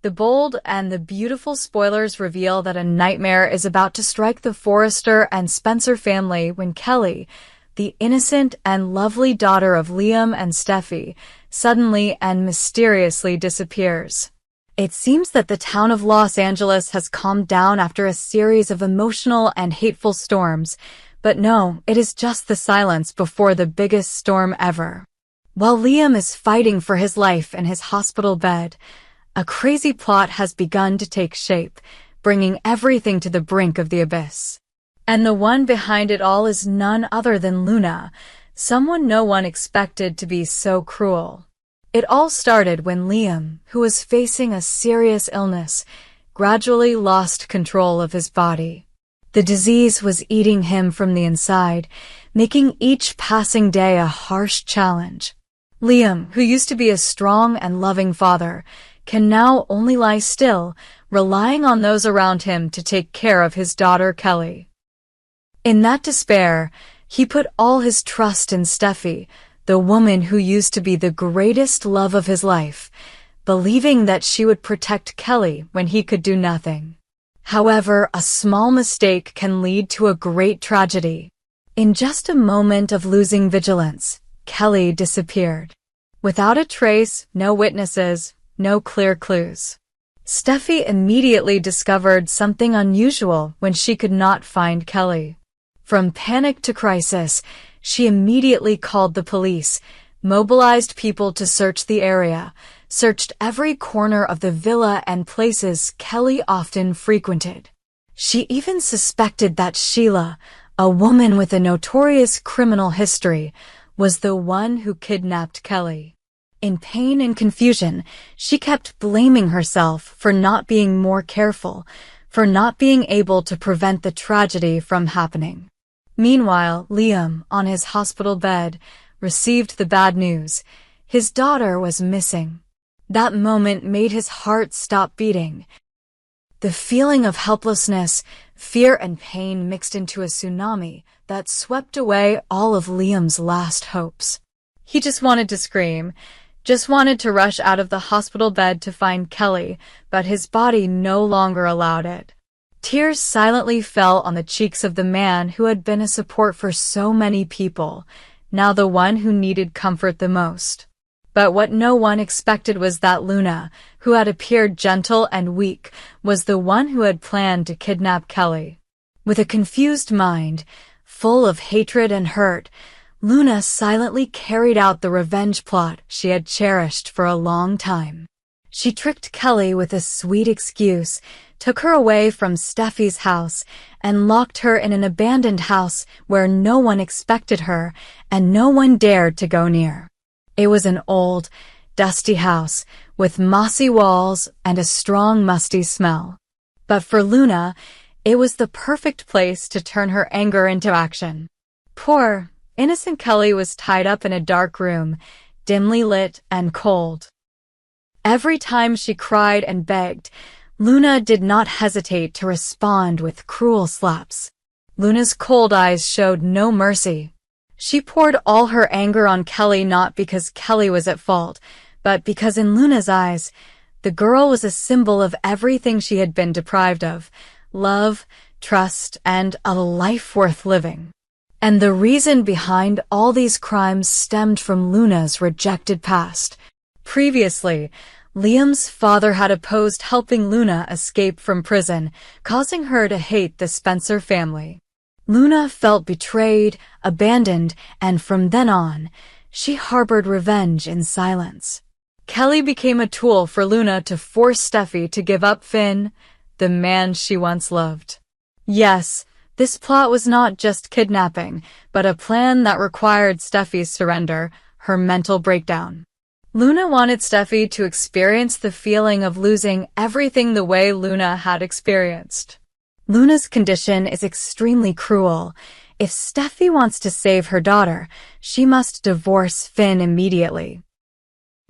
The bold and the beautiful spoilers reveal that a nightmare is about to strike the Forrester and Spencer family when Kelly, the innocent and lovely daughter of Liam and Steffi, suddenly and mysteriously disappears. It seems that the town of Los Angeles has calmed down after a series of emotional and hateful storms, but no, it is just the silence before the biggest storm ever. While Liam is fighting for his life in his hospital bed, a crazy plot has begun to take shape, bringing everything to the brink of the abyss. And the one behind it all is none other than Luna, someone no one expected to be so cruel. It all started when Liam, who was facing a serious illness, gradually lost control of his body. The disease was eating him from the inside, making each passing day a harsh challenge. Liam, who used to be a strong and loving father, can now only lie still, relying on those around him to take care of his daughter Kelly. In that despair, he put all his trust in Steffi, the woman who used to be the greatest love of his life, believing that she would protect Kelly when he could do nothing. However, a small mistake can lead to a great tragedy. In just a moment of losing vigilance, Kelly disappeared. Without a trace, no witnesses, no clear clues. Steffi immediately discovered something unusual when she could not find Kelly. From panic to crisis, she immediately called the police, mobilized people to search the area, searched every corner of the villa and places Kelly often frequented. She even suspected that Sheila, a woman with a notorious criminal history, was the one who kidnapped Kelly. In pain and confusion, she kept blaming herself for not being more careful, for not being able to prevent the tragedy from happening. Meanwhile, Liam, on his hospital bed, received the bad news. His daughter was missing. That moment made his heart stop beating. The feeling of helplessness, fear and pain mixed into a tsunami that swept away all of Liam's last hopes. He just wanted to scream, just wanted to rush out of the hospital bed to find Kelly, but his body no longer allowed it. Tears silently fell on the cheeks of the man who had been a support for so many people, now the one who needed comfort the most. But what no one expected was that Luna, who had appeared gentle and weak, was the one who had planned to kidnap Kelly. With a confused mind, full of hatred and hurt, Luna silently carried out the revenge plot she had cherished for a long time. She tricked Kelly with a sweet excuse, took her away from Steffi's house, and locked her in an abandoned house where no one expected her and no one dared to go near. It was an old, dusty house with mossy walls and a strong musty smell. But for Luna, it was the perfect place to turn her anger into action. Poor, innocent Kelly was tied up in a dark room, dimly lit and cold. Every time she cried and begged, Luna did not hesitate to respond with cruel slaps. Luna's cold eyes showed no mercy. She poured all her anger on Kelly not because Kelly was at fault, but because in Luna's eyes, the girl was a symbol of everything she had been deprived of: love, trust, and a life worth living. And the reason behind all these crimes stemmed from Luna's rejected past. Previously, Liam's father had opposed helping Luna escape from prison, causing her to hate the Spencer family. Luna felt betrayed, abandoned, and from then on, she harbored revenge in silence. Kelly became a tool for Luna to force Steffi to give up Finn, the man she once loved. Yes, this plot was not just kidnapping, but a plan that required Steffi's surrender, her mental breakdown. Luna wanted Steffi to experience the feeling of losing everything the way Luna had experienced. Luna's condition is extremely cruel. If Steffi wants to save her daughter, she must divorce Finn immediately.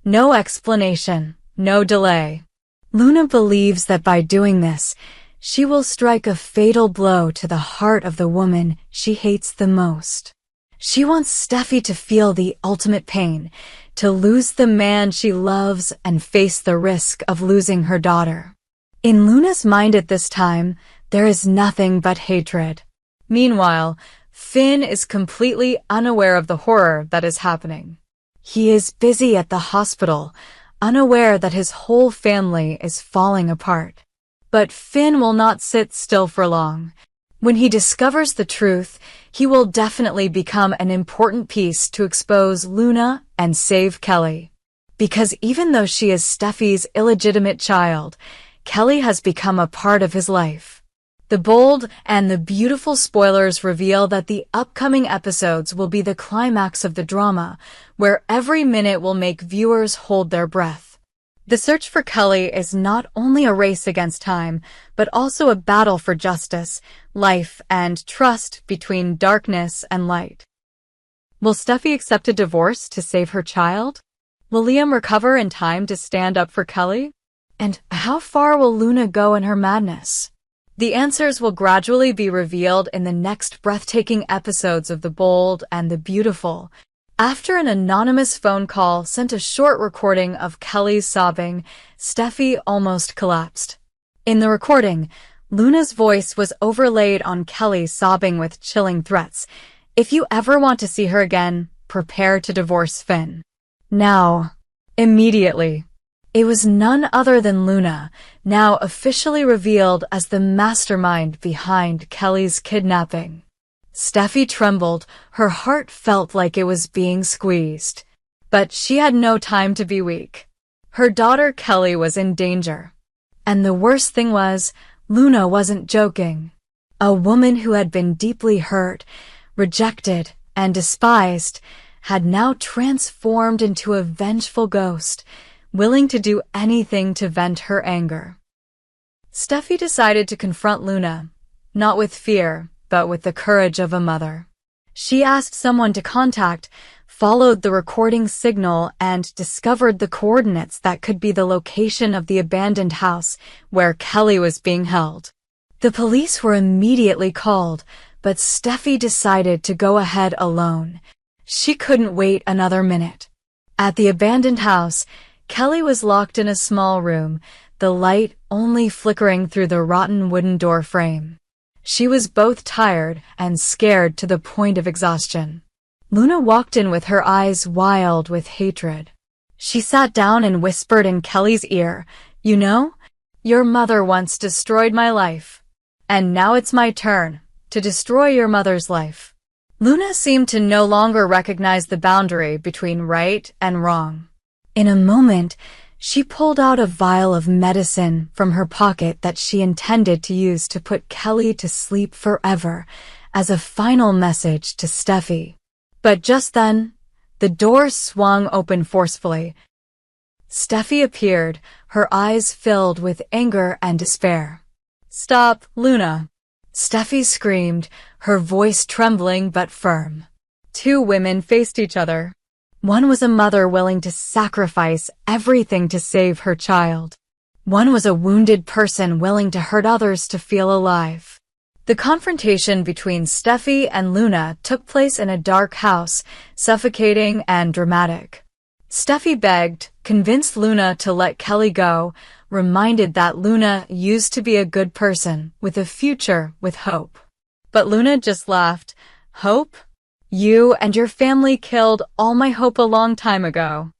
No explanation, no delay. Luna believes that by doing this, she will strike a fatal blow to the heart of the woman she hates the most. She wants Steffi to feel the ultimate pain, to lose the man she loves and face the risk of losing her daughter. In Luna's mind at this time, there is nothing but hatred. Meanwhile, Finn is completely unaware of the horror that is happening. He is busy at the hospital, unaware that his whole family is falling apart. But Finn will not sit still for long. When he discovers the truth, he will definitely become an important piece to expose Luna and save Kelly. Because even though she is Steffi's illegitimate child, Kelly has become a part of his life. The bold and the beautiful spoilers reveal that the upcoming episodes will be the climax of the drama, where every minute will make viewers hold their breath. The search for Kelly is not only a race against time, but also a battle for justice, life, and trust between darkness and light. Will Steffi accept a divorce to save her child? Will Liam recover in time to stand up for Kelly? And how far will Luna go in her madness? The answers will gradually be revealed in the next breathtaking episodes of The Bold and the Beautiful. After an anonymous phone call sent a short recording of Kelly's sobbing, Steffi almost collapsed. In the recording, Luna's voice was overlaid on Kelly's sobbing with chilling threats. If you ever want to see her again, prepare to divorce Finn. Now, immediately. It was none other than Luna, now officially revealed as the mastermind behind Kelly's kidnapping. Steffi trembled, her heart felt like it was being squeezed. But she had no time to be weak. Her daughter Kelly was in danger. And the worst thing was, Luna wasn't joking. A woman who had been deeply hurt, rejected, and despised, had now transformed into a vengeful ghost, willing to do anything to vent her anger. Steffi decided to confront Luna, not with fear, but with the courage of a mother. She asked someone to contact, followed the recording signal, and discovered the coordinates that could be the location of the abandoned house where Kelly was being held. The police were immediately called, but Steffi decided to go ahead alone. She couldn't wait another minute. At the abandoned house, Kelly was locked in a small room, the light only flickering through the rotten wooden door frame. She was both tired and scared to the point of exhaustion. Luna walked in with her eyes wild with hatred. She sat down and whispered in Kelly's ear, "You know, your mother once destroyed my life. And now it's my turn to destroy your mother's life." Luna seemed to no longer recognize the boundary between right and wrong. In a moment, she pulled out a vial of medicine from her pocket that she intended to use to put Kelly to sleep forever as a final message to Steffi. But just then, the door swung open forcefully. Steffi appeared, her eyes filled with anger and despair. "Stop, Luna!" Steffi screamed, her voice trembling but firm. Two women faced each other. One was a mother willing to sacrifice everything to save her child. One was a wounded person willing to hurt others to feel alive. The confrontation between Steffi and Luna took place in a dark house, suffocating and dramatic. Steffi begged, convinced Luna to let Kelly go, reminded that Luna used to be a good person with a future with hope. But Luna just laughed. "Hope? You and your family killed all my hope a long time ago."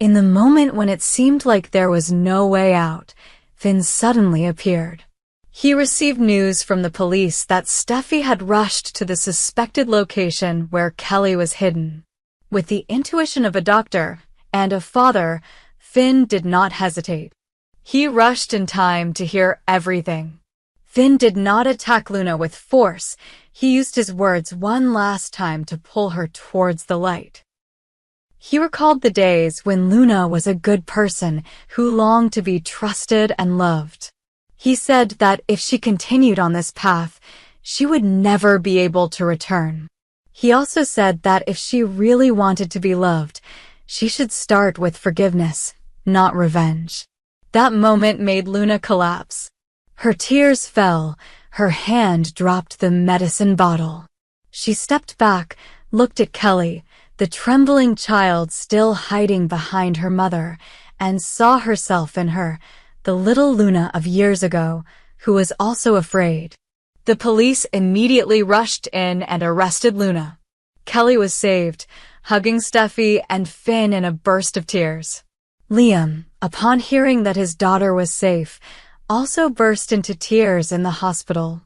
In the moment when it seemed like there was no way out, Finn suddenly appeared. He received news from the police that Steffi had rushed to the suspected location where Kelly was hidden. With the intuition of a doctor and a father, Finn did not hesitate. He rushed in time to hear everything. Finn did not attack Luna with force. He used his words one last time to pull her towards the light. He recalled the days when Luna was a good person who longed to be trusted and loved. He said that if she continued on this path, she would never be able to return. He also said that if she really wanted to be loved, she should start with forgiveness, not revenge. That moment made Luna collapse. Her tears fell, her hand dropped the medicine bottle. She stepped back, looked at Kelly, the trembling child still hiding behind her mother, and saw herself in her, the little Luna of years ago, who was also afraid. The police immediately rushed in and arrested Luna. Kelly was saved, hugging Steffi and Finn in a burst of tears. Liam, upon hearing that his daughter was safe, also burst into tears in the hospital.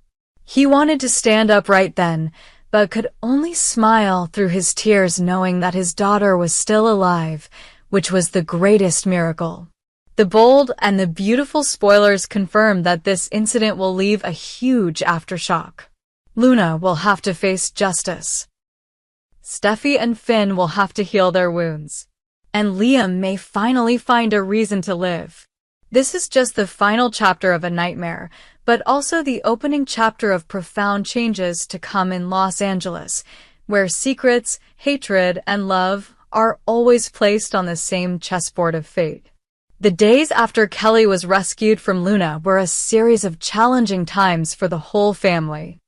He wanted to stand up right then, but could only smile through his tears knowing that his daughter was still alive, which was the greatest miracle. The bold and the beautiful spoilers confirm that this incident will leave a huge aftershock. Luna will have to face justice. Steffi and Finn will have to heal their wounds. And Liam may finally find a reason to live. This is just the final chapter of A Nightmare, but also the opening chapter of profound changes to come in Los Angeles, where secrets, hatred, and love are always placed on the same chessboard of fate. The days after Kelly was rescued from Luna were a series of challenging times for the whole family.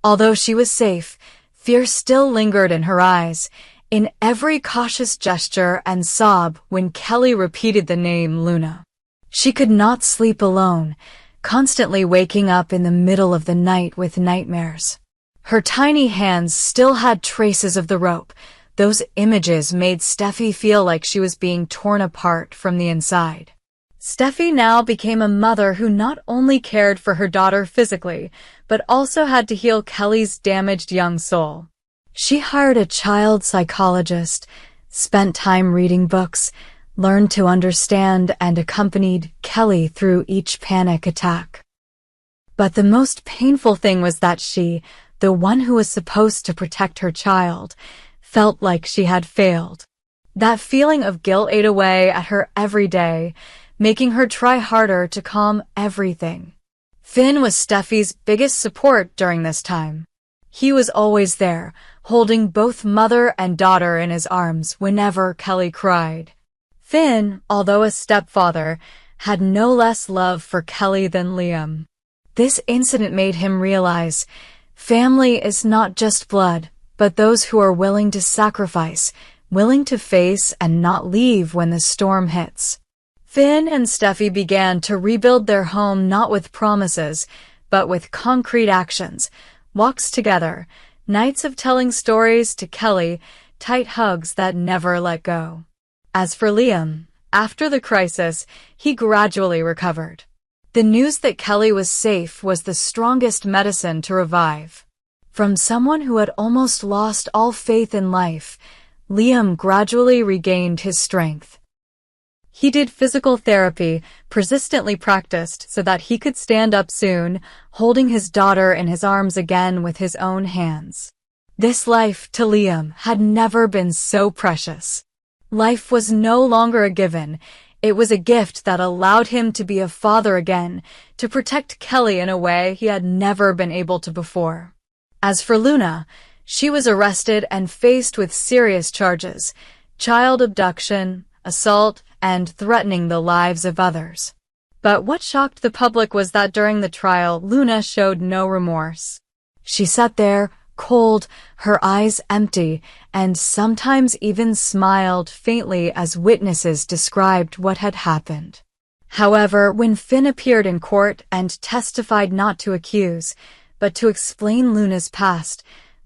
Although she was safe, fear still lingered in her eyes, in every cautious gesture and sob when Kelly repeated the name Luna. She could not sleep alone, constantly waking up in the middle of the night with nightmares. Her tiny hands still had traces of the rope. Those images made Steffi feel like she was being torn apart from the inside. Steffi now became a mother who not only cared for her daughter physically, but also had to heal Kelly's damaged young soul. She hired a child psychologist, spent time reading books, learned to understand, and accompanied Kelly through each panic attack. But the most painful thing was that she, the one who was supposed to protect her child, felt like she had failed. That feeling of guilt ate away at her every day, making her try harder to calm everything. Finn was Steffi's biggest support during this time. He was always there, holding both mother and daughter in his arms whenever Kelly cried. Finn, although a stepfather, had no less love for Kelly than Liam. This incident made him realize family is not just blood, but those who are willing to sacrifice, willing to face and not leave when the storm hits. Finn and Steffi began to rebuild their home not with promises, but with concrete actions, walks together, nights of telling stories to Kelly, tight hugs that never let go. As for Liam, after the crisis, he gradually recovered. The news that Kelly was safe was the strongest medicine to revive. From someone who had almost lost all faith in life, Liam gradually regained his strength. He did physical therapy, persistently practiced so that he could stand up soon, holding his daughter in his arms again with his own hands. This life, to Liam, had never been so precious. Life was no longer a given. It was a gift that allowed him to be a father again, to protect Kelly in a way he had never been able to before. As for Luna, she was arrested and faced with serious charges: child abduction, assault, and threatening the lives of others. But what shocked the public was that during the trial, Luna showed no remorse. She sat there, cold, her eyes empty, and sometimes even smiled faintly as witnesses described what had happened. However, when Finn appeared in court and testified not to accuse, but to explain Luna's past,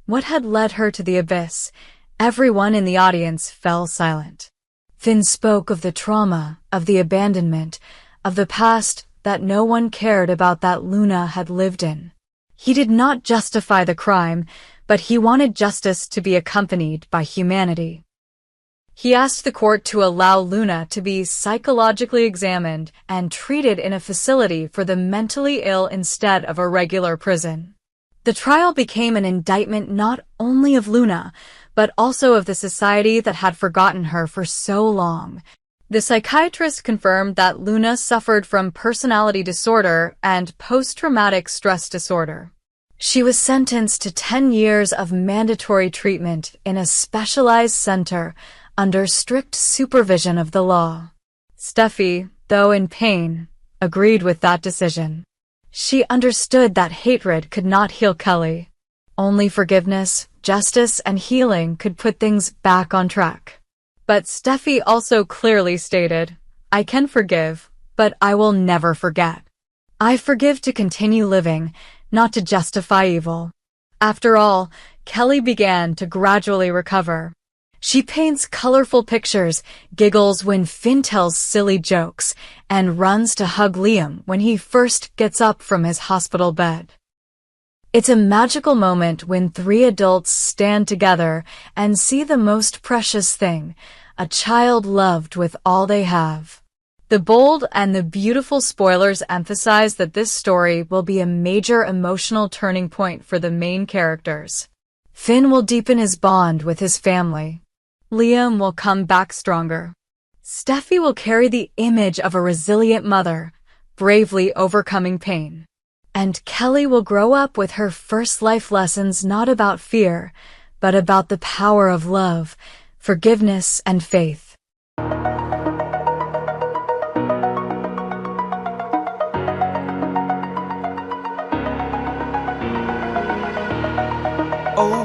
what had led her to the abyss, everyone in the audience fell silent. Finn spoke of the trauma, of the abandonment, of the past that no one cared about that Luna had lived in. He did not justify the crime, but he wanted justice to be accompanied by humanity. He asked the court to allow Luna to be psychologically examined and treated in a facility for the mentally ill instead of a regular prison. The trial became an indictment not only of Luna, but also of the society that had forgotten her for so long. The psychiatrist confirmed that Luna suffered from personality disorder and post-traumatic stress disorder. She was sentenced to 10 years of mandatory treatment in a specialized center under strict supervision of the law. Steffi, though in pain, agreed with that decision. She understood that hatred could not heal Kelly. Only forgiveness, justice, and healing could put things back on track. But Steffi also clearly stated, "I can forgive, but I will never forget. I forgive to continue living, not to justify evil." After all, Kelly began to gradually recover. She paints colorful pictures, giggles when Finn tells silly jokes, and runs to hug Liam when he first gets up from his hospital bed. It's a magical moment when three adults stand together and see the most precious thing, a child loved with all they have. The bold and the beautiful spoilers emphasize that this story will be a major emotional turning point for the main characters. Finn will deepen his bond with his family. Liam will come back stronger. Steffi will carry the image of a resilient mother, bravely overcoming pain. And Kelly will grow up with her first life lessons not about fear, but about the power of love, forgiveness, and faith. Oh.